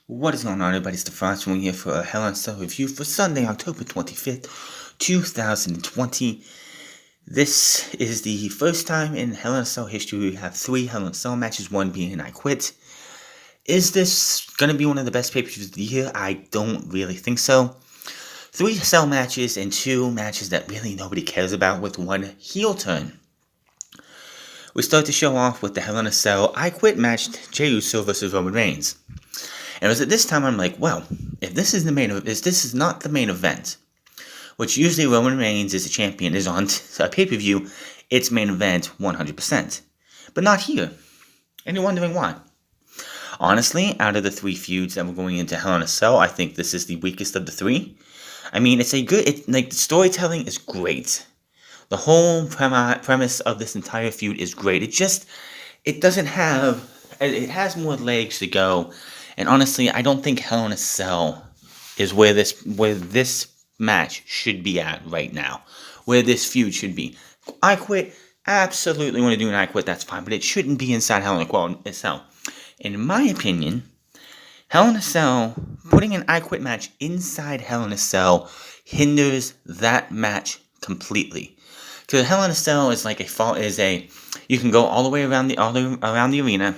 What is going on, everybody? It's the Frost Wing here for a Hell in a Cell review for Sunday, October 25th, 2020. This is the first time in Hell in a Cell history we have 3 Hell in a Cell matches, one being I Quit. Is this going to be one of the best pay-per-views of the year? I don't really think so. 3 Cell matches and 2 matches that really nobody cares about with one heel turn. We start the show off with the Hell in a Cell I Quit match, Jey Uso versus Roman Reigns. And it was at this time I'm like, well, if this is not the main event, which usually Roman Reigns is a champion, is on a pay-per-view, it's main event 100%. But not here. And you're wondering why. Honestly, out of the 3 feuds that were going into Hell in a Cell, I think this is the weakest of the 3. I mean, the storytelling is great. The whole premise of this entire feud is great. It has more legs to go. And honestly, I don't think Hell in a Cell is where this match should be at right now. Where this feud should be. I Quit, absolutely want to do an I Quit, that's fine. But it shouldn't be inside Hell in a Cell. In my opinion, Hell in a Cell, putting an I Quit match inside Hell in a Cell hinders that match completely. Because Hell in a Cell is you can go all the way around the arena,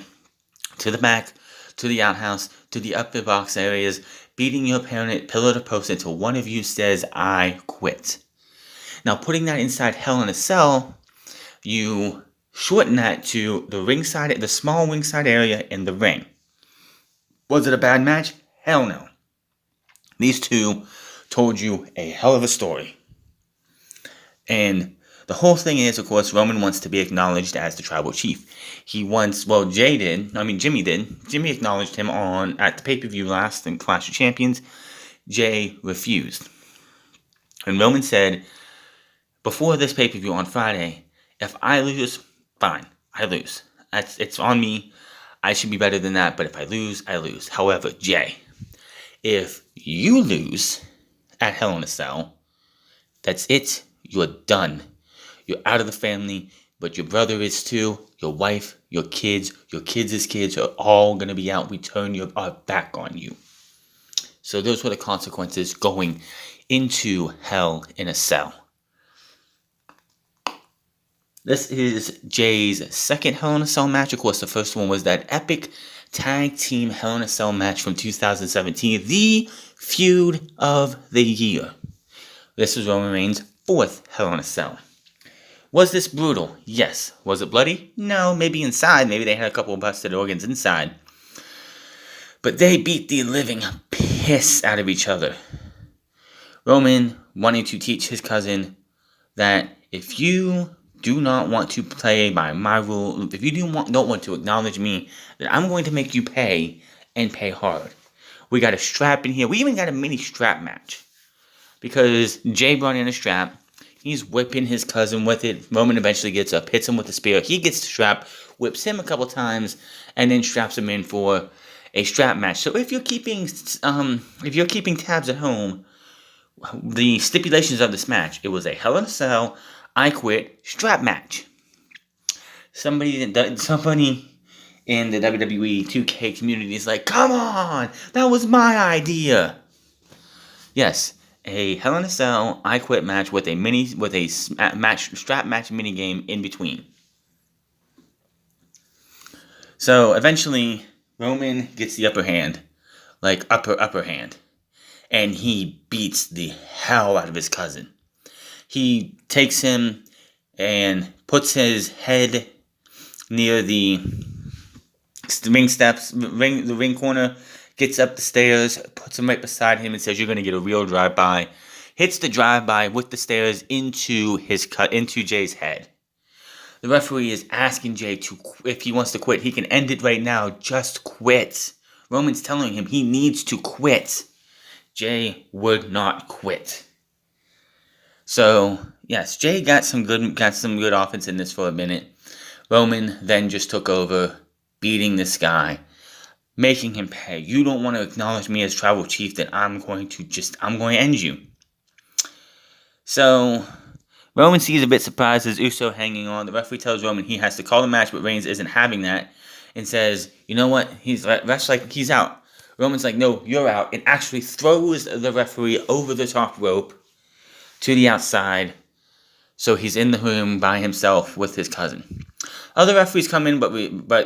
to the back, to the outhouse, to the upper box areas, beating your opponent pillar to post until one of you says, I quit. Now, putting that inside Hell in a Cell, you shorten that to the small ringside area in the ring. Was it a bad match? Hell no. These two told you a hell of a story. And the whole thing is, of course, Roman wants to be acknowledged as the tribal chief. Jimmy did. Jimmy acknowledged him at the pay-per-view last in Clash of Champions. Jey refused. And Roman said, before this pay-per-view on Friday, if I lose, fine, I lose. It's on me. I should be better than that, but if I lose, I lose. However, Jey, if you lose at Hell in a Cell, that's it. You're done. You're out of the family, but your brother is too, your wife, your kids' kids are all going to be out. We turn our back on you. So those were the consequences going into Hell in a Cell. This is Jey's second Hell in a Cell match. Of course, the first one was that epic tag team Hell in a Cell match from 2017, the feud of the year. This was Roman Reigns' 4th Hell in a Cell. Was this brutal? Yes. Was it bloody? No. Maybe inside. Maybe they had a couple of busted organs inside. But they beat the living piss out of each other. Roman wanting to teach his cousin that if you do not want to play by my rule, if you don't want to acknowledge me, then I'm going to make you pay, and pay hard. We got a strap in here. We even got a mini strap match. Because Jey brought in a strap. He's whipping his cousin with it. Roman eventually gets up, hits him with a spear. He gets the strap, whips him a couple times, and then straps him in for a strap match. So if you're keeping tabs at home, the stipulations of this match, it was a Hell in a Cell, I Quit strap match. Somebody in the WWE 2K community is like, come on, that was my idea. Yes. A Hell in a Cell I Quit match with a strap match mini game in between. So eventually Roman gets the upper hand, upper hand, and he beats the hell out of his cousin. He takes him and puts his head near the ring steps, the ring corner. Gets up the stairs, puts him right beside him, and says, "You're going to get a real drive-by." Hits the drive-by with the stairs into Jey's head. The referee is asking Jey if he wants to quit. He can end it right now. Just quit. Roman's telling him he needs to quit. Jey would not quit. So yes, Jey got some good offense in this for a minute. Roman then just took over, beating this guy. Making him pay. You don't want to acknowledge me as tribal chief, then I'm going to end you. So, Roman sees a bit surprised as Uso hanging on. The referee tells Roman he has to call the match, but Reigns isn't having that. And says, you know what? He's out. Roman's like, no, you're out. It actually throws the referee over the top rope to the outside. So he's in the room by himself with his cousin. Other referees come in, but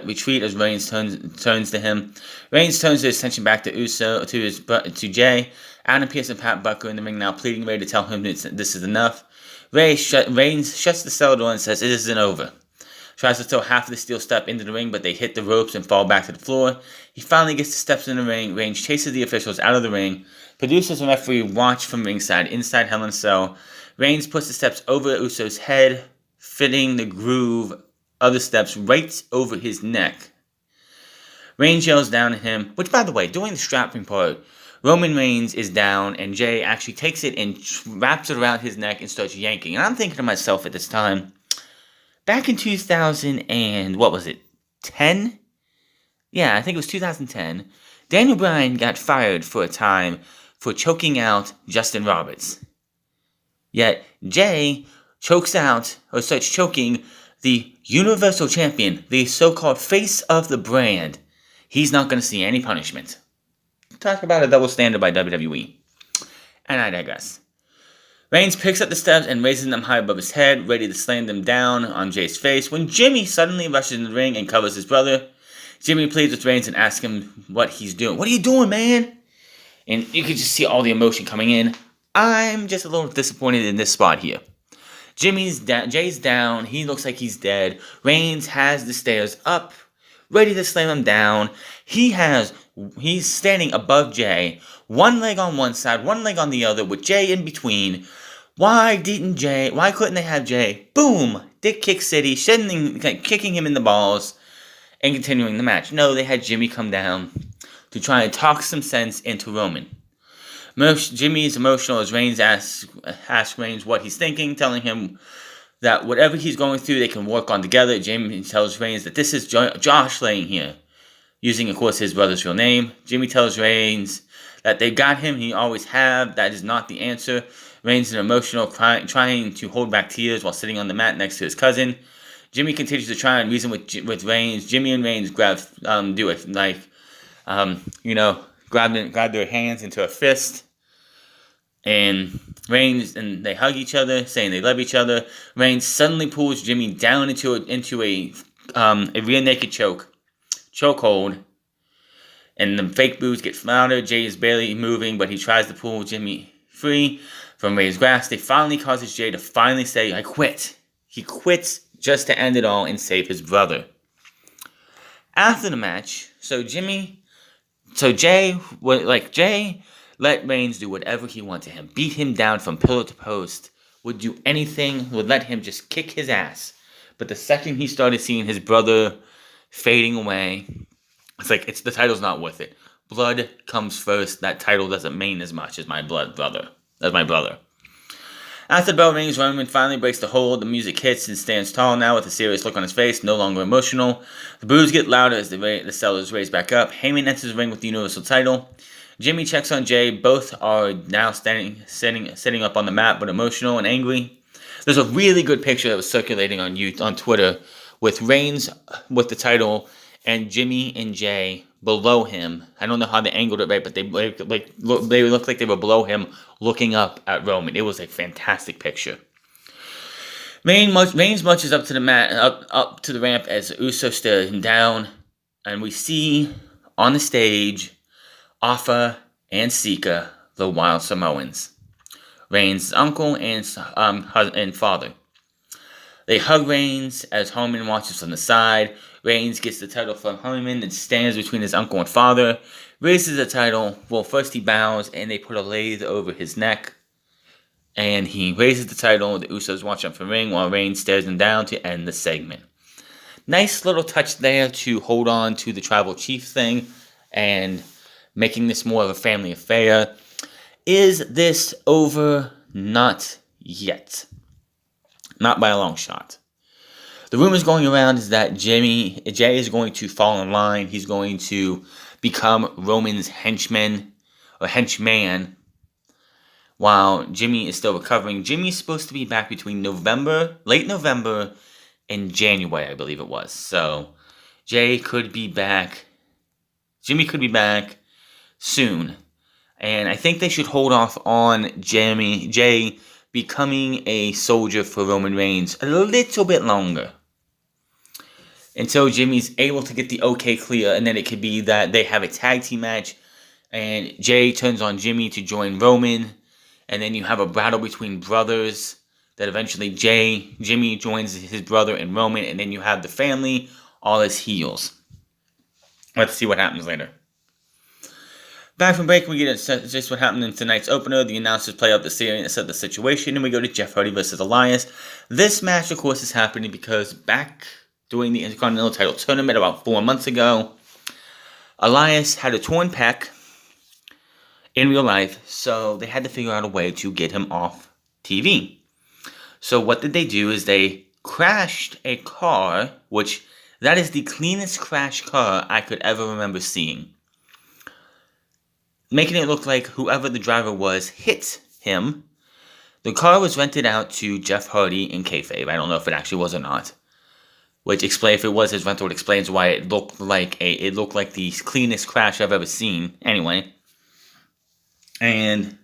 retreat as Reigns turns to him. Reigns turns his attention back to Jay. Adam Pearce and Pat Buck are in the ring now, pleading Ray to tell him this is enough. Reigns shuts the cell door and says it isn't over. Tries to throw half of the steel step into the ring, but they hit the ropes and fall back to the floor. He finally gets the steps in the ring. Reigns chases the officials out of the ring. Producers and referee watch from ringside inside Hell in a Cell. Reigns puts the steps over Uso's head, fitting the groove of the steps right over his neck. Reigns yells down at him, which, by the way, during the strapping part, Roman Reigns is down, and Jay actually takes it and wraps it around his neck and starts yanking. And I'm thinking to myself at this time, back in 10? Yeah, I think it was 2010. Daniel Bryan got fired for a time for choking out Justin Roberts. Yet Jay starts choking the Universal Champion, the so-called face of the brand. He's not going to see any punishment. Talk about a double standard by WWE. And I digress. Reigns picks up the steps and raises them high above his head, ready to slam them down on Jay's face, when Jimmy suddenly rushes in the ring and covers his brother. Jimmy pleads with Reigns and asks him what he's doing. What are you doing, man? And you can just see all the emotion coming in. I'm just a little disappointed in this spot here. Jay's down. He looks like he's dead. Reigns has the stairs up, ready to slam him down. He's standing above Jay, one leg on one side, one leg on the other, with Jay in between. Why couldn't they have Jay? Boom! Dick Kick City, kicking him in the balls, and continuing the match. No, they had Jimmy come down to try and talk some sense into Roman. Jimmy is emotional as Reigns asks Reigns what he's thinking, telling him that whatever he's going through, they can work on together. Jimmy tells Reigns that this is Josh laying here, using, of course, his brother's real name. Jimmy tells Reigns that they got him, he always have. That is not the answer. Reigns is emotional, trying to hold back tears while sitting on the mat next to his cousin. Jimmy continues to try and reason with Reigns. Jimmy and Reigns grab their hands into a fist. And Reigns and they hug each other, saying they love each other. Reigns suddenly pulls Jimmy down into a rear naked chokehold, and the fake boos get louder. Jay is barely moving, but he tries to pull Jimmy free from Ray's grasp. They finally causes Jay to finally say, "I quit." He quits just to end it all and save his brother. After the match, Jay let Reigns do whatever he wanted to him. Beat him down from pillar to post. Would do anything. Would let him just kick his ass. But the second he started seeing his brother fading away, it's like the title's not worth it. Blood comes first. That title doesn't mean as much as my brother. After the bell rings, Roman finally breaks the hold. The music hits and stands tall now with a serious look on his face, no longer emotional. The boos get louder as the cell is raised back up. Heyman enters the ring with the Universal title. Jimmy checks on Jay. Both are now sitting up on the mat, but emotional and angry. There's a really good picture that was circulating on Twitter with Reigns with the title and Jimmy and Jay below him. I don't know how they angled it right, but they looked like they were below him, looking up at Roman. It was a fantastic picture. Reigns marches up to the mat, up to the ramp as Uso stares him down, and we see on the stage Alpha and Sika, the Wild Samoans, Reigns' uncle and father. They hug Reigns as Heyman watches from the side. Reigns gets the title from Heyman and stands between his uncle and father. Raises the title. Well, first he bows and they put a lathe over his neck. And he raises the title. The Usos watch up from the ring while Reigns stares him down to end the segment. Nice little touch there to hold on to the tribal chief thing and making this more of a family affair. Is this over? Not yet. Not by a long shot. The rumors going around is that Jay is going to fall in line. He's going to become Roman's henchman while Jimmy is still recovering. Jimmy's supposed to be back between late November and January, I believe it was. So Jay could be back. Jimmy could be back soon. And I think they should hold off on Jay becoming a soldier for Roman Reigns a little bit longer. Until Jimmy's able to get the okay clear, and then it could be that they have a tag team match, and Jay turns on Jimmy to join Roman, and then you have a battle between brothers, that eventually Jimmy joins his brother and Roman, and then you have the family all as heels. Let's see what happens later. Back from break, we get just what happened in tonight's opener. The announcers play out the seriousness of the situation, and we go to Jeff Hardy versus Elias. This match, of course, is happening because back during the Intercontinental title tournament about 4 months ago, Elias had a torn pec in real life, so they had to figure out a way to get him off TV. So what did they do is they crashed a car, which that is the cleanest crash car I could ever remember seeing. Making it look like whoever the driver was hit him. The car was rented out to Jeff Hardy in kayfabe. I don't know if it actually was or not. Which explain if it was his rental, it explains why it looked like the cleanest crash I've ever seen. Anyway, and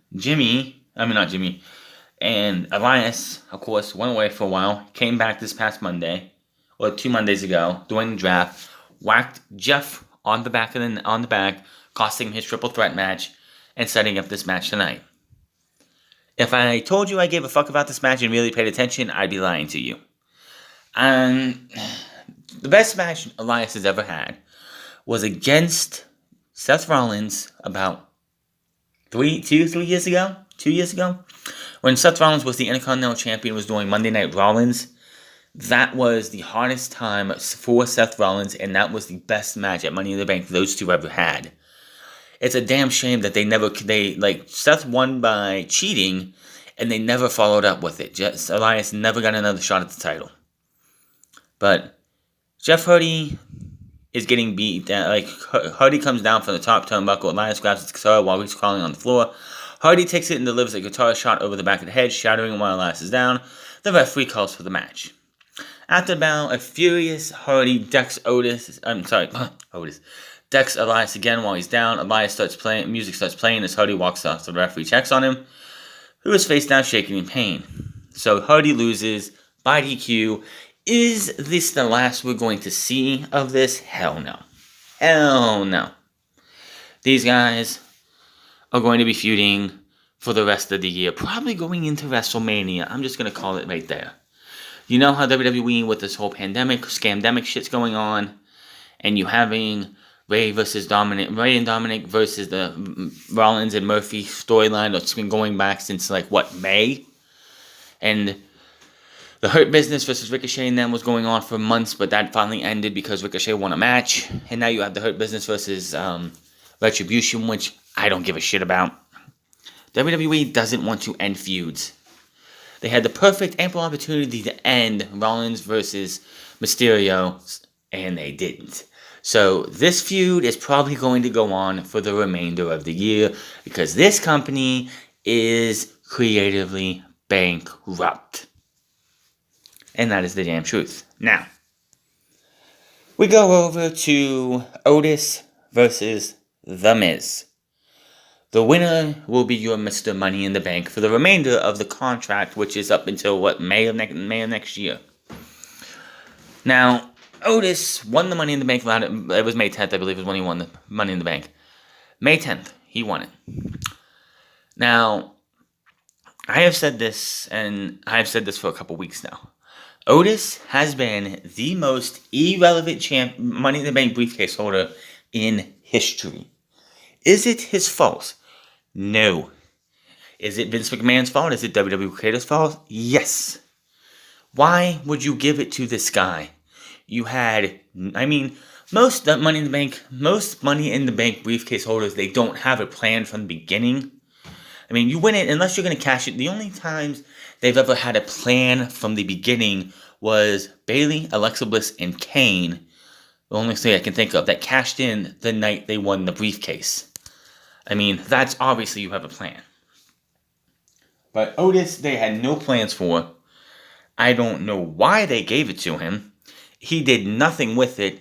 and Elias, of course, went away for a while. Came back this past Monday, or 2 Mondays ago, during the draft. Whacked Jeff on the back, costing him his triple threat match, and setting up this match tonight. If I told you I gave a fuck about this match and really paid attention, I'd be lying to you. The best match Elias has ever had was against Seth Rollins about 2 years ago, when Seth Rollins was the Intercontinental Champion, was doing Monday Night Rollins. That was the hardest time for Seth Rollins, and that was the best match at Money in the Bank those two ever had. It's a damn shame that Seth won by cheating, and they never followed up with it. Elias never got another shot at the title. But Jeff Hardy is getting beat down. Hardy comes down from the top turnbuckle. Elias grabs his guitar while he's crawling on the floor. Hardy takes it and delivers a guitar shot over the back of the head, shattering him while Elias is down. The referee calls for the match. After about a furious Hardy decks Elias again while he's down. Elias starts playing. Music starts playing as Hardy walks off. The referee checks on him, who is face down, shaking in pain. So Hardy loses by DQ. Is this the last we're going to see of this? Hell no. Hell no. These guys are going to be feuding for the rest of the year. Probably going into WrestleMania. I'm just going to call it right there. You know how WWE with this whole pandemic, scamdemic shit's going on, and you having Ray and Dominic versus the Rollins and Murphy storyline that's been going back since May? And the Hurt Business versus Ricochet and them was going on for months, but that finally ended because Ricochet won a match. And now you have the Hurt Business versus Retribution, which I don't give a shit about. WWE doesn't want to end feuds. They had the perfect, ample opportunity to end Rollins versus Mysterio, and they didn't. So this feud is probably going to go on for the remainder of the year because this company is creatively bankrupt. And that is the damn truth. Now, we go over to Otis versus The Miz. The winner will be your Mr. Money in the Bank for the remainder of the contract, which is up until, May of next year. Now, Otis won the Money in the Bank. It was May 10th, I believe, is when he won the Money in the Bank. May 10th, he won it. Now, I have said this, and I have said this for a couple weeks now. Otis has been the most irrelevant Money in the Bank briefcase holder in history. Is it his fault? No. Is it Vince McMahon's fault? Is it WWE Creator's fault? Yes. Why would you give it to this guy? You had, most Money in the Bank briefcase holders, they don't have a plan from the beginning. You win it unless you're going to cash it. The only times they've ever had a plan from the beginning was Bayley, Alexa Bliss, and Kane. The only thing I can think of that cashed in the night they won the briefcase. That's obviously you have a plan. But Otis, they had no plans for. I don't know why they gave it to him. He did nothing with it.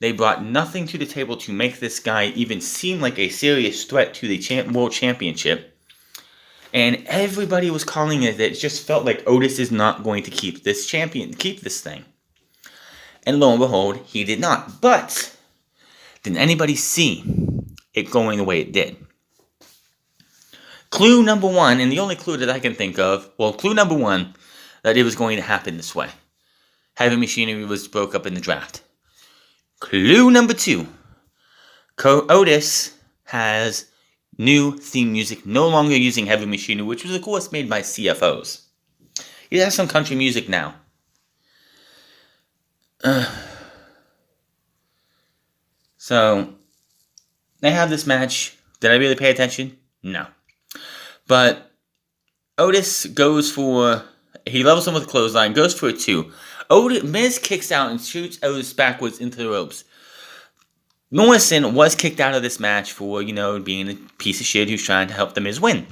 They brought nothing to the table to make this guy even seem like a serious threat to the World Championship. And everybody was calling it that it just felt like Otis is not going to keep this thing. And lo and behold, he did not. But did anybody see it going the way it did? Clue number one, and the only clue that I can think of, clue number one, that it was going to happen this way. Heavy Machinery was broke up in the draft. Clue number two, Otis has new theme music, no longer using Heavy Machinery, which was of course made by CFOs. He has some country music now. So, they have this match. Did I really pay attention? No. But Otis goes for, he levels him with a clothesline, goes for a 2. Miz kicks out and shoots Otis backwards into the ropes. Morrison was kicked out of this match for, being a piece of shit who's trying to help the Miz win.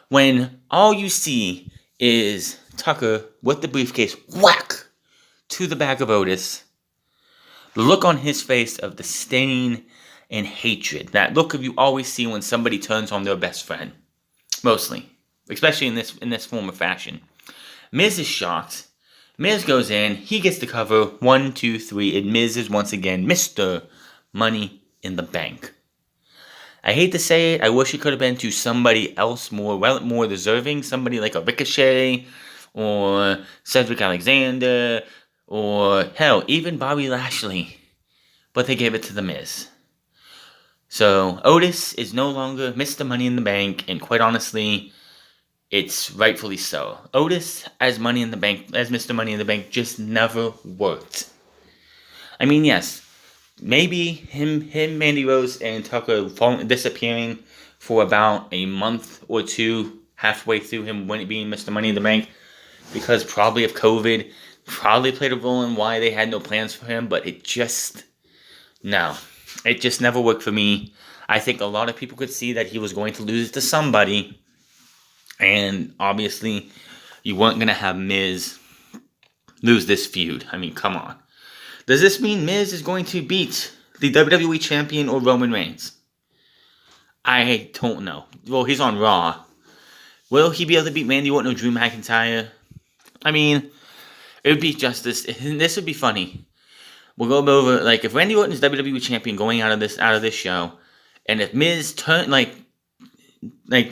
When all you see is Tucker with the briefcase, whack, to the back of Otis. The look on his face of disdain and hatred. That look you always see when somebody turns on their best friend. Mostly. Especially in this form of fashion. Miz is shocked. Miz goes in. He gets the cover. 1, 2, 3. And Miz is once again Mr. Money in the Bank. I hate to say it. I wish it could have been to somebody else more deserving. Somebody like a Ricochet. Or Cedric Alexander. Or, hell, even Bobby Lashley. But they gave it to The Miz. So, Otis is no longer Mr. Money in the Bank. And quite honestly, it's rightfully so. Otis as Money in the Bank, as Mr. Money in the Bank, just never worked. I mean, yes, maybe him, Mandy Rose, and Tucker disappearing for about a month or two, halfway through him being Mr. Money in the Bank, because probably of COVID, probably played a role in why they had no plans for him, but it just never worked for me. I think a lot of people could see that he was going to lose to somebody. And obviously, you weren't going to have Miz lose this feud. I mean, come on. Does this mean Miz is going to beat the WWE Champion or Roman Reigns? I don't know. Well, he's on Raw. Will he be able to beat Randy Orton or Drew McIntyre? I mean, it would be justice. This would be funny. We'll go over, like, if Randy Orton is WWE Champion going out of this show, and if Miz turned, like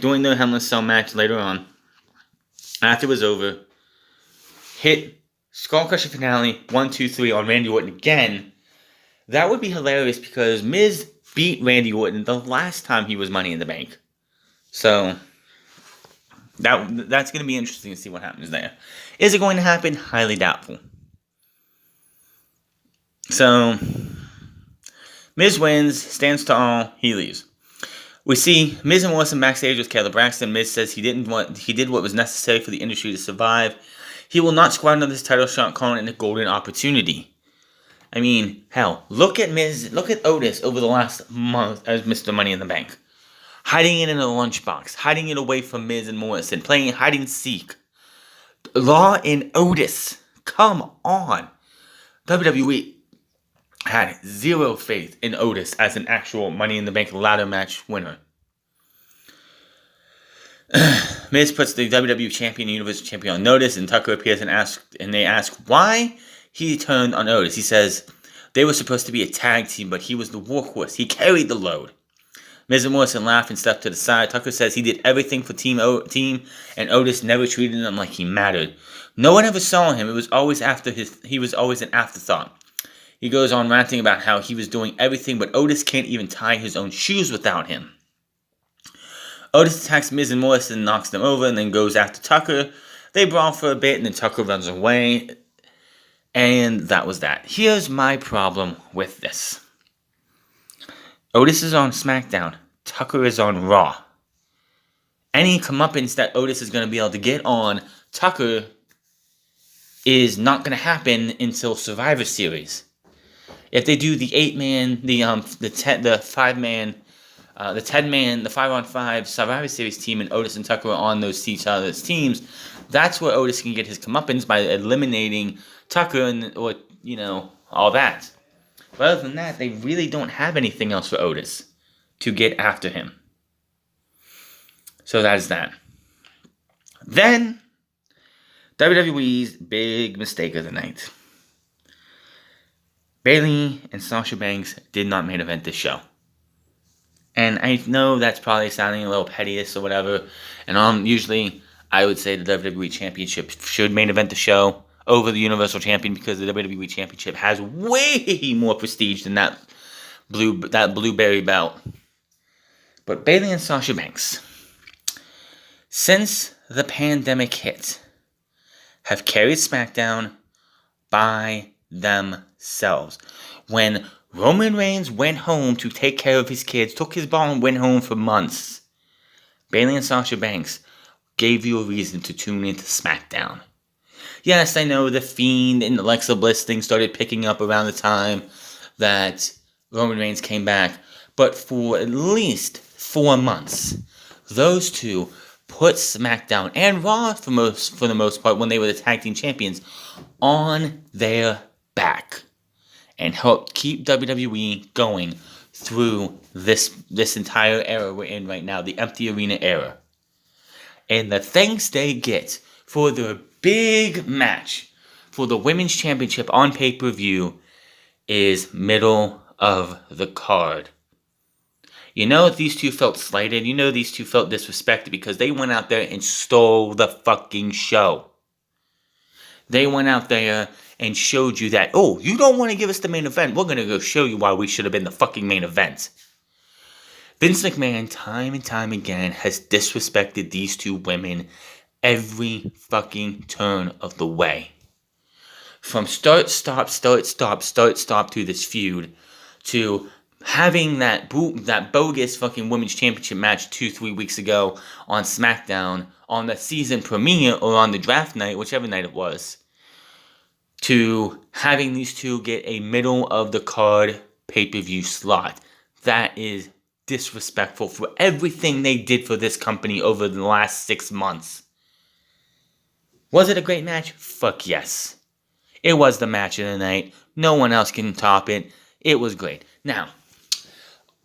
doing the Hell in a Cell match later on, after it was over, hit Skull Crusher finale 1, 2, 3 on Randy Orton again, that would be hilarious because Miz beat Randy Orton the last time he was Money in the Bank. So that's going to be interesting to see what happens there. Is it going to happen? Highly doubtful. So Miz wins, stands tall, he leaves. We see Miz and Morrison backstage with Kayla Braxton. Miz says he did what was necessary for the industry to survive. He will not squander this title shot, calling it a golden opportunity. I mean, hell, look at Otis over the last month as Mr. Money in the Bank. Hiding it in a lunchbox, hiding it away from Miz and Morrison, playing hide and seek. Law and Otis, come on. WWE had zero faith in Otis as an actual Money in the Bank ladder match winner. Miz puts the WWE Champion and Universal Champion on notice, and Tucker appears and they ask why he turned on Otis. He says they were supposed to be a tag team, but he was the workhorse. He carried the load. Miz and Morrison laugh and step to the side. Tucker says he did everything for team, and Otis never treated him like he mattered. No one ever saw him. It was always he was always an afterthought. He goes on ranting about how he was doing everything, but Otis can't even tie his own shoes without him. Otis attacks Miz and Morrison, knocks them over, and then goes after Tucker. They brawl for a bit, and then Tucker runs away. And that was that. Here's my problem with this. Otis is on SmackDown. Tucker is on Raw. Any comeuppance that Otis is going to be able to get on Tucker is not going to happen until Survivor Series. If they do the 8-man, the 5-man, the 10-man, the 5-on-5 Survivor Series team, and Otis and Tucker are on those other's teams, that's where Otis can get his comeuppance by eliminating Tucker and all that. But other than that, they really don't have anything else for Otis to get after him. So that is that. Then, WWE's big mistake of the night. Bayley and Sasha Banks did not main event this show. And I know that's probably sounding a little pettiest or whatever. And usually I would say the WWE Championship should main event the show over the Universal Champion, because the WWE Championship has way more prestige than that blueberry belt. But Bayley and Sasha Banks, since the pandemic hit, have carried SmackDown by themselves. When Roman Reigns went home to take care of his kids, took his ball and went home for months, Bayley and Sasha Banks gave you a reason to tune into SmackDown. Yes, I know the Fiend and Alexa Bliss thing started picking up around the time that Roman Reigns came back, but for at least 4 months, those two put SmackDown and Raw, for the most part, when they were the tag team champions, on their back, and helped keep WWE going through this entire era we're in right now, the empty arena era. And the thanks they get for their big match for the Women's Championship on pay-per-view is middle of the card. You know these two felt slighted. You know these two felt disrespected because they went out there and stole the fucking show. They went out there and showed you that, oh, you don't want to give us the main event. We're going to go show you why we should have been the fucking main event. Vince McMahon, time and time again, has disrespected these two women every fucking turn of the way. From start, stop to this feud, to having that bogus fucking Women's Championship match 2-3 weeks ago on SmackDown, on the season premiere or on the draft night, whichever night it was, to having these two get a middle of the card pay-per-view slot. That is disrespectful for everything they did for this company over the last 6 months. Was it a great match? Fuck yes. It was the match of the night. No one else can top it. It was great. Now,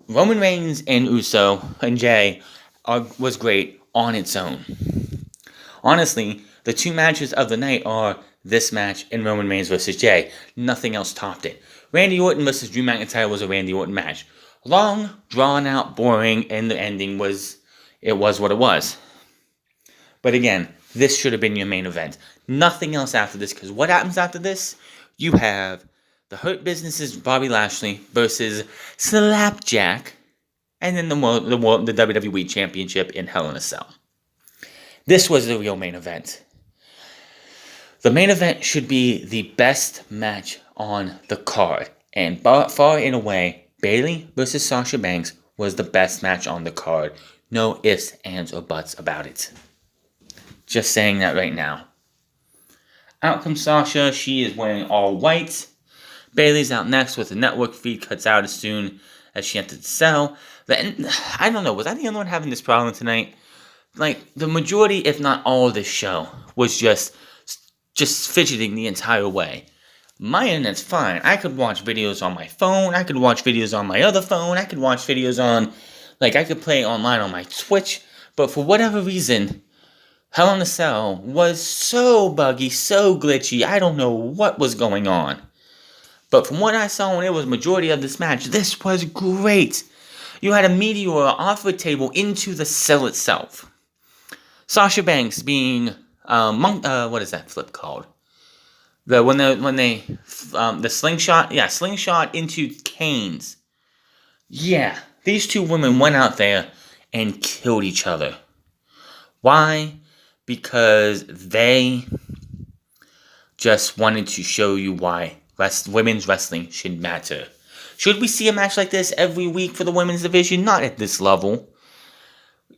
Roman Reigns and Uso and Jay was great on its own. Honestly, the two matches of the night are this match and Roman Reigns versus Jay. Nothing else topped it. Randy Orton versus Drew McIntyre was a Randy Orton match. Long, drawn out, boring, and the ending was what it was. But again, this should have been your main event. Nothing else after this, because what happens after this? You have the Hurt Business's Bobby Lashley versus Slapjack, and then the WWE Championship in Hell in a Cell. This was the real main event. The main event should be the best match on the card, and far and away, Bayley versus Sasha Banks was the best match on the card. No ifs, ands, or buts about it. Just saying that right now. Out comes Sasha. She is wearing all white. Bayley's out next with the network feed cuts out as soon as she entered the cell. I don't know, was I the only one having this problem tonight? Like, the majority, if not all of this show, was just fidgeting the entire way. My internet's fine. I could watch videos on my phone. I could watch videos on my other phone. I could watch videos on, I could play online on my Twitch. But for whatever reason, Hell in a Cell was so buggy, so glitchy. I don't know what was going on. But from what I saw when it was majority of this match, this was great. You had a meteor off a table into the cell itself. Sasha Banks being, what is that flip called? The slingshot? Yeah, slingshot into canes. Yeah, these two women went out there and killed each other. Why? Because they just wanted to show you why women's wrestling should matter. Should we see a match like this every week for the women's division? Not at this level.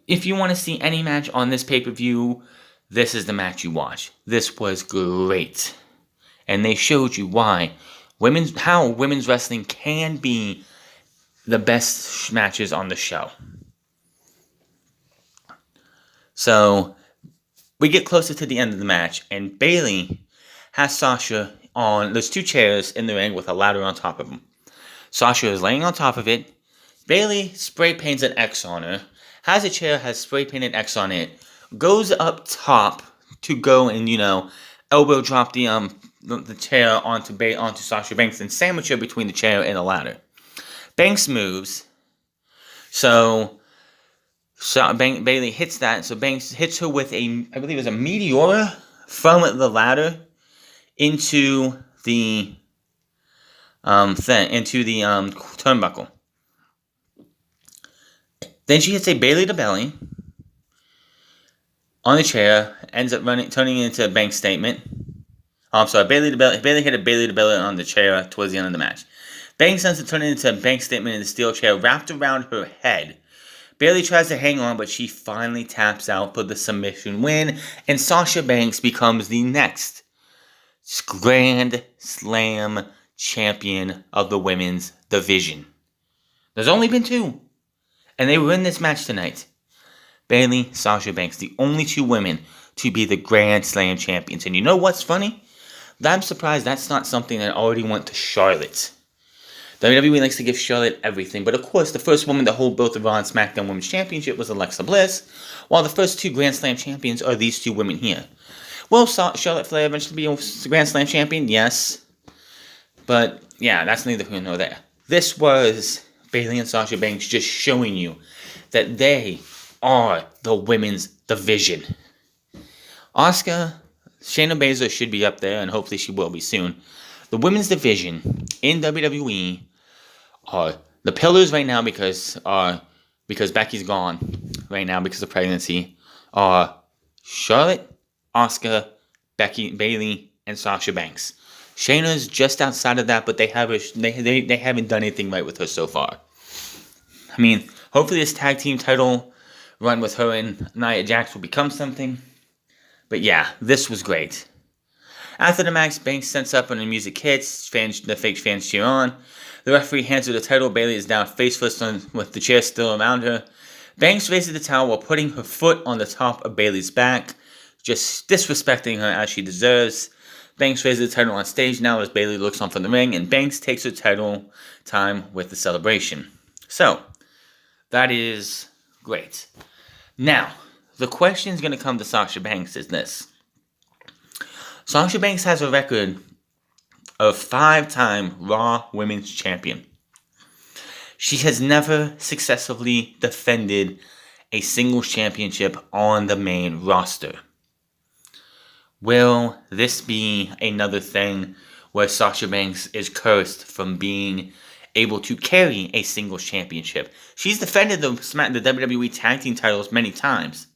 If you want to see any match on this pay-per-view, this is the match you watch. This was great. And they showed you why how women's wrestling can be the best matches on the show. So, we get closer to the end of the match, and Bayley has Sasha on, there's two chairs in the ring with a ladder on top of them. Sasha is laying on top of it. Bayley spray paints an X on her. Has a chair, has spray painted X on it. Goes up top to go and, elbow drop the chair onto Sasha Banks and sandwich her between the chair and the ladder. Banks moves. Bayley hits that. So Banks hits her with I believe it was a meteora from the ladder into the turnbuckle. Then she hits a Bayley to belly on the chair, ends up turning into a Banks statement. Oh, I'm sorry, Bayley hit a Bayley to belly on the chair towards the end of the match. Banks ends up turning into a Banks statement in the steel chair wrapped around her head. Bayley tries to hang on, but she finally taps out for the submission win, and Sasha Banks becomes the next Grand Slam champion of the women's division. There's only been 2, and they were in this match tonight. Bayley, Sasha Banks, the only 2 women to be the Grand Slam champions. And you know what's funny? I'm surprised that's not something that already went to Charlotte. WWE likes to give Charlotte everything, but of course, the first woman to hold both the Raw and SmackDown Women's Championship was Alexa Bliss, while the first 2 Grand Slam champions are these 2 women here. Will Charlotte Flair eventually be a Grand Slam champion? Yes. But, yeah, that's neither here nor there. This was Bayley and Sasha Banks just showing you that they are the women's division. Asuka, Shayna Baszler should be up there, and hopefully she will be soon. The women's division in WWE are the pillars right now because Becky's gone right now because of pregnancy. Are Charlotte, Asuka, Becky, Bayley, and Sasha Banks. Shayna's just outside of that, but they haven't done anything right with her so far. I mean, hopefully this tag team title run with her and Nia Jax will become something. But yeah, this was great. After the match, Banks sends up and the music hits. The fake fans cheer on. The referee hands her the title. Bayley is down face first with the chair still around her. Banks raises the towel while putting her foot on the top of Bayley's back, just disrespecting her as she deserves. Banks raises the title on stage now as Bayley looks on from the ring, and Banks takes her title time with the celebration. So, that is great. Now, the question is going to come to Sasha Banks is this. Sasha Banks has a record of 5-time Raw Women's Champion. She has never successfully defended a singles championship on the main roster. Will this be another thing where Sasha Banks is cursed from being able to carry a singles championship? She's defended the WWE Tag Team titles many times,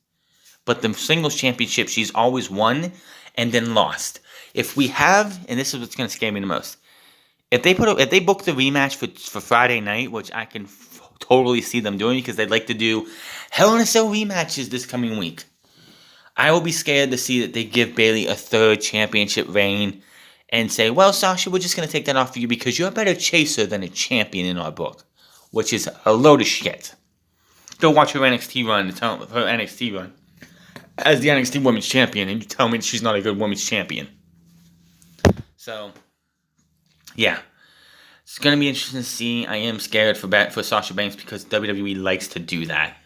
but the singles championship she's always won and then lost. If we have, and this is what's going to scare me the most, if they book the rematch for Friday night, which I can totally see them doing because they'd like to do Hell in a Cell rematches this coming week, I will be scared to see that they give Bayley a 3rd championship reign and say, well, Sasha, we're just going to take that off of you because you're a better chaser than a champion in our book, which is a load of shit. Go watch her NXT run as the NXT Women's Champion, and you tell me she's not a good Women's Champion. So, yeah. It's going to be interesting to see. I am scared for Sasha Banks because WWE likes to do that.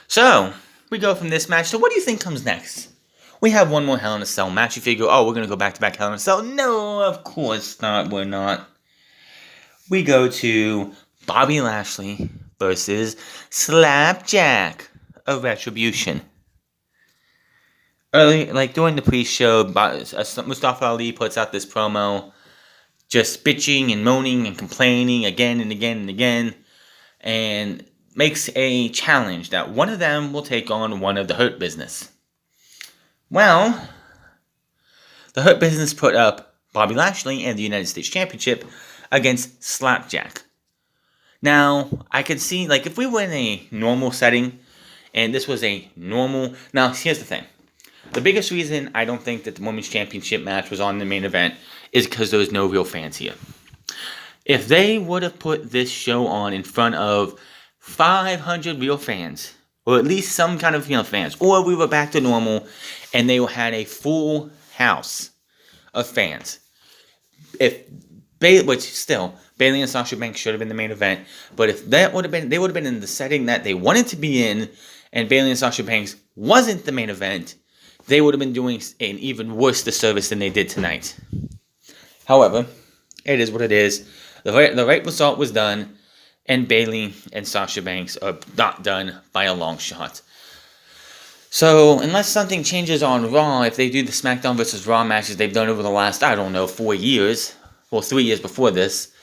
So, we go from this match. So, what do you think comes next? We have one more Hell in a Cell match. You figure, we're going to go back-to-back Hell in a Cell. No, of course not. We're not. We go to Bobby Lashley versus Slapjack of Retribution. During the pre-show, Mustafa Ali puts out this promo, just bitching and moaning and complaining again and again and again, and makes a challenge that one of them will take on one of the Hurt Business. Well, the Hurt Business put up Bobby Lashley and the United States Championship against Slapjack. Now, I could see, if we were in a normal setting, and this was a normal... Now, here's the thing. The biggest reason I don't think that the Women's Championship match was on the main event is because there was no real fans here. If they would have put this show on in front of 500 real fans, or at least some kind of fans, or we were back to normal and they had a full house of fans, which still, Bayley and Sasha Banks should have been the main event. But if that would have been, they would have been in the setting that they wanted to be in, and Bayley and Sasha Banks wasn't the main event, they would have been doing an even worse disservice than they did tonight. However, it is what it is. The right result was done, and Bayley and Sasha Banks are not done by a long shot. So, unless something changes on Raw, if they do the SmackDown vs. Raw matches they've done over the last, 4 years, well, 3 years before this,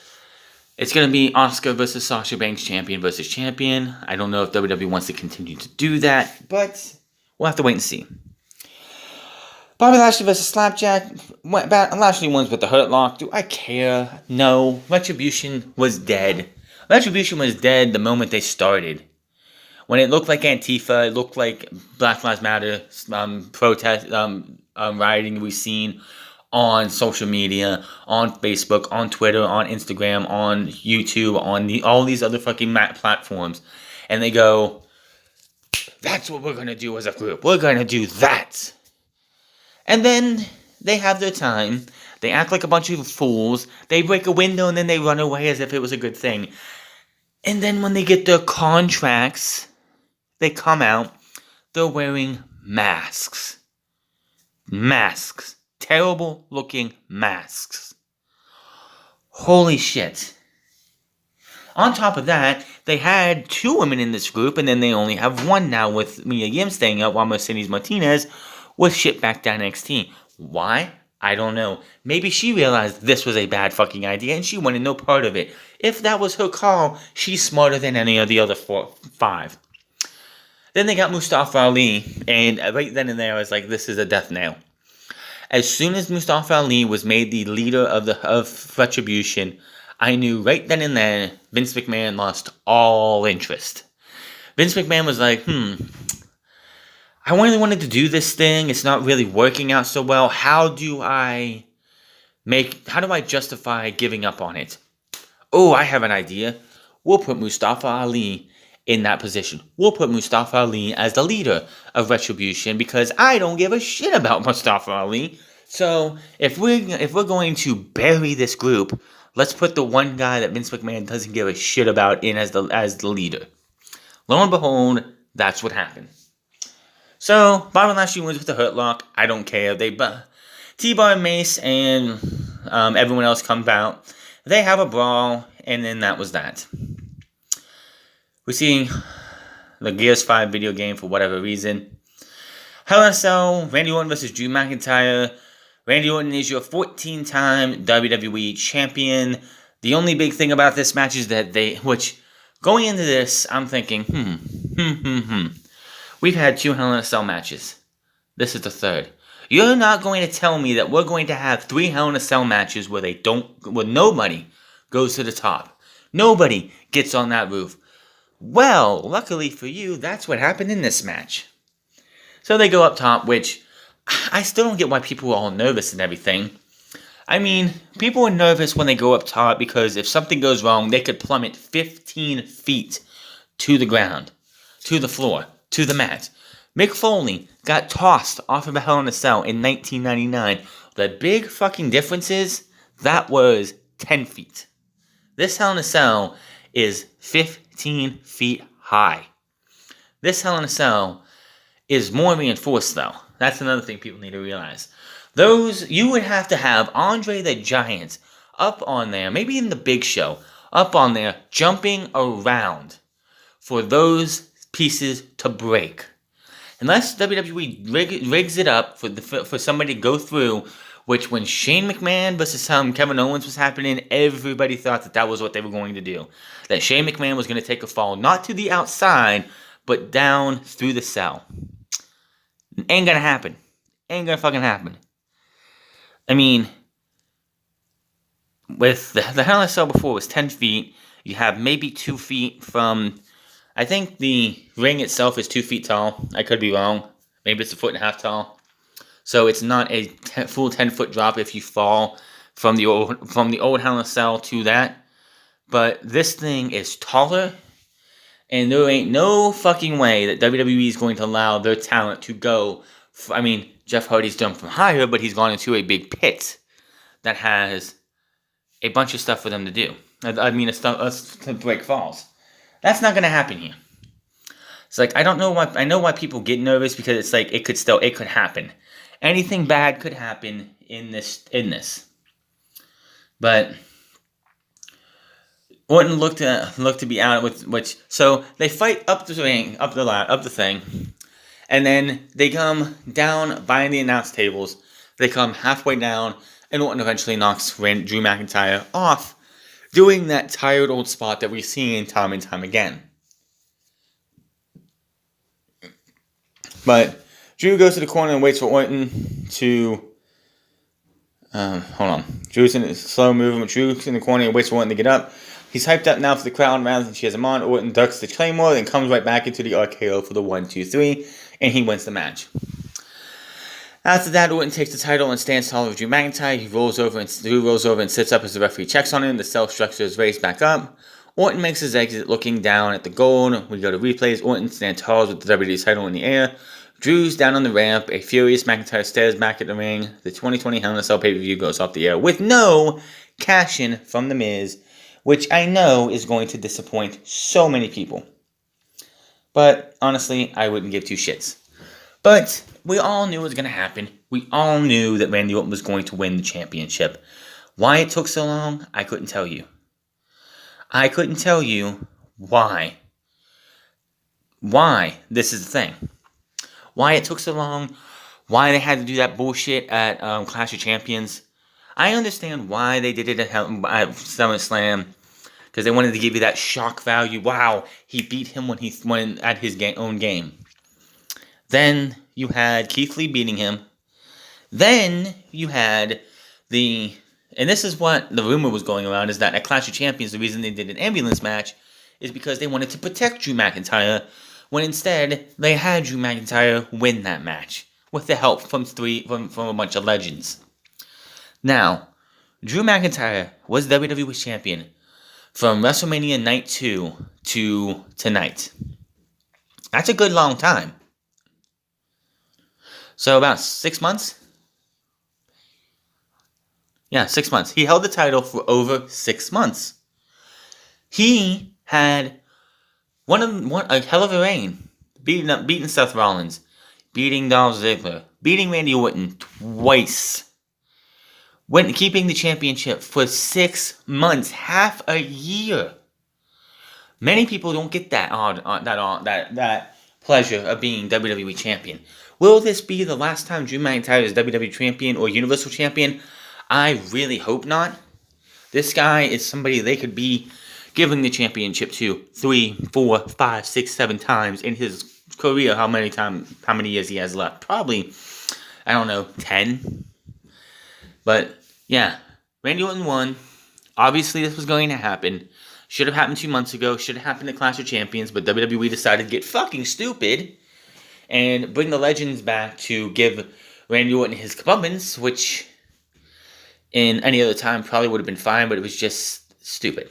it's going to be Asuka vs. Sasha Banks, champion versus champion. I don't know if WWE wants to continue to do that, but we'll have to wait and see. Bobby Lashley vs. Slapjack. Lashley wins with the Hurt Lock. Do I care? No. Retribution was dead. Retribution was dead the moment they started. When it looked like Antifa, it looked like Black Lives Matter protest rioting we've seen on social media, on Facebook, on Twitter, on Instagram, on YouTube, on all these other fucking platforms. And they go, that's what we're going to do as a group. We're going to do that. And then they have their time. They act like a bunch of fools. They break a window and then they run away as if it was a good thing. And then when they get their contracts, they come out, they're wearing masks. Masks. Terrible looking masks. Holy shit. On top of that, they had 2 women in this group, and then they only have 1 now with Mia Yim staying up while Mercedes Martinez was shipped back down NXT. Why? I don't know. Maybe she realized this was a bad fucking idea and she wanted no part of it. If that was her call, she's smarter than any of the other 5. Then they got Mustafa Ali, and right then and there I was like, this is a death nail. As soon as Mustafa Ali was made the leader of Retribution, I knew right then and there Vince McMahon lost all interest. Vince McMahon was like, I really wanted to do this thing. It's not really working out so well. How do I justify giving up on it? Oh, I have an idea. We'll put Mustafa Ali in that position. We'll put Mustafa Ali as the leader of Retribution because I don't give a shit about Mustafa Ali. So if we're going to bury this group, let's put the one guy that Vince McMahon doesn't give a shit about in as the leader. Lo and behold, that's what happened. So Bobby Lashley wins with the Hurt Lock. I don't care. T-Bar, Mace, and everyone else come out. They have a brawl, and then that was that. We're seeing the Gears 5 video game for whatever reason. Hell in a Cell, Randy Orton versus Drew McIntyre. Randy Orton is your 14-time WWE champion. The only big thing about this match is that going into this, I'm thinking, We've had 2 Hell in a Cell matches. This is the 3rd. You're not going to tell me that we're going to have 3 Hell in a Cell matches where nobody goes to the top. Nobody gets on that roof. Well, luckily for you, that's what happened in this match. So they go up top, which I still don't get why people are all nervous and everything. I mean, people are nervous when they go up top because if something goes wrong, they could plummet 15 feet to the ground, to the floor, to the mat. Mick Foley got tossed off of a Hell in a Cell in 1999. The big fucking difference is that was 10 feet. This Hell in a Cell is 15 feet high. This Hell in a Cell is more reinforced though. That's another thing people need to realize. You would have to have Andre the Giant up on there, maybe in the Big Show, up on there, jumping around for those pieces to break. Unless WWE rigs it up for somebody to go through, which when Shane McMahon versus Kevin Owens was happening, everybody thought that was what they were going to do. That Shane McMahon was going to take a fall, not to the outside, but down through the cell. Ain't gonna happen. Ain't gonna fucking happen. I mean, with the Hell in a Cell before was 10 feet. You have maybe 2 feet from... I think the ring itself is 2 feet tall. I could be wrong. Maybe it's 1.5 feet tall. So it's not a full 10-foot drop if you fall from the old Hell in a Cell to that. But this thing is taller. And there ain't no fucking way that WWE is going to allow their talent to go... Jeff Hardy's done from higher, but he's gone into a big pit that has a bunch of stuff for them to do. I mean, a break falls. That's not going to happen here. It's like, I don't know why. I know why people get nervous, because it's like it could happen. Anything bad could happen in this. But Orton looked to be out with which. So they fight up the ring, up the thing, and then they come down by the announce tables. They come halfway down, and Orton eventually knocks Drew McIntyre off, doing that tired old spot that we've seen time and time again. But Drew goes to the corner and waits for Orton to... hold on. Drew's in a slow movement. Drew's in the corner and waits for Orton to get up. He's hyped up now for the crowd rather than she has him on. Orton ducks the Claymore and comes right back into the RKO for the 1-2-3. And he wins the match. After that, Orton takes the title and stands tall with Drew McIntyre. Drew rolls over and sits up as the referee checks on him. The cell structure is raised back up. Orton makes his exit looking down at the gold. We go to replays. Orton stands tall with the WWE title in the air. Drew's down on the ramp. A furious McIntyre stares back at the ring. The 2020 Hell in a Cell pay-per-view goes off the air with no cash-in from The Miz, which I know is going to disappoint so many people. But honestly, I wouldn't give two shits. But we all knew it was going to happen. We all knew that Randy Orton was going to win the championship. Why it took so long, I couldn't tell you. I couldn't tell you why. Why this is the thing. Why it took so long. Why they had to do that bullshit at Clash of Champions. I understand why they did it at SummerSlam. Because they wanted to give you that shock value. Wow, he beat him when he won at his own game. Then you had Keith Lee beating him. Then you had the... And this is what the rumor was going around, is that at Clash of Champions, the reason they did an ambulance match is because they wanted to protect Drew McIntyre, when instead they had Drew McIntyre win that match with the help from a bunch of legends. Now, Drew McIntyre was WWE champion from WrestleMania Night 2 to tonight. That's a good long time. So about 6 months? Yeah, 6 months. He held the title for over 6 months. He had a hell of a reign. Beating Seth Rollins. Beating Dolph Ziggler. Beating Randy Orton twice. Keeping the championship for 6 months. Half a year. Many people don't get that pleasure of being WWE champion. Will this be the last time Drew McIntyre is WWE champion or Universal champion? I really hope not. This guy is somebody they could be giving the championship to 3, 4, 5, 6, 7 times in his career. How many years he has left? Probably, 10. But yeah, Randy Orton won. Obviously, this was going to happen. Should have happened 2 months ago. Should have happened at Clash of Champions. But WWE decided to get fucking stupid and bring the legends back to give Randy Orton his comeuppance, which in any other time probably would have been fine, but it was just stupid.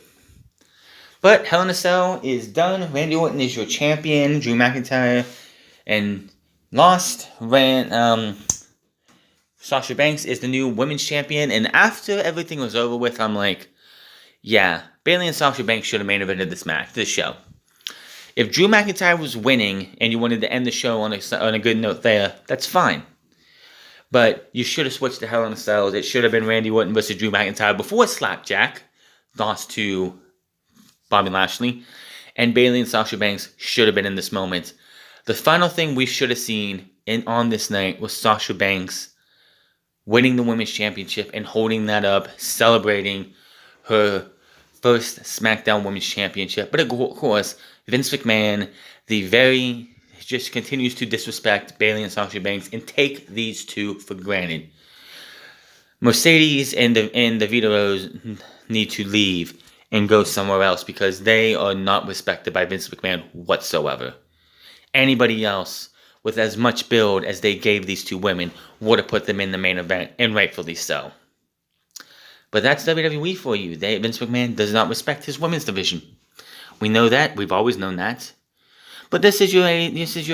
But Hell in a Cell is done. Randy Orton is your champion. Drew McIntyre and lost. Sasha Banks is the new women's champion. And after everything was over with, I'm like, yeah, Bayley and Sasha Banks should have main evented this show. If Drew McIntyre was winning and you wanted to end the show on a good note there, that's fine. But you should have switched to Hell in a Cell. It should have been Randy Orton versus Drew McIntyre before Slapjack lost to Bobby Lashley. And Bayley and Sasha Banks should have been in this moment. The final thing we should have seen on this night was Sasha Banks winning the Women's Championship and holding that up, celebrating her first SmackDown Women's Championship. But of course, Vince McMahon, just continues to disrespect Bayley and Sasha Banks and take these two for granted. Mercedes and the Vita Rose need to leave and go somewhere else because they are not respected by Vince McMahon whatsoever. Anybody else with as much build as they gave these two women would have put them in the main event, and rightfully so. But that's WWE for you. Vince McMahon does not respect his women's division. We know that. We've always known that. But this is your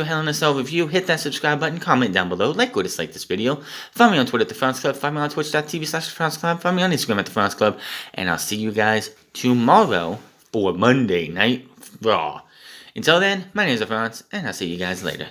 Hell in a Cell review. Hit that subscribe button, comment down below, like or dislike this video. Find me on Twitter at The France Club, find me on twitch.tv/TheFranceClub, find me on Instagram at The France Club, and I'll see you guys tomorrow for Monday Night Raw. Until then, my name is The France, and I'll see you guys later.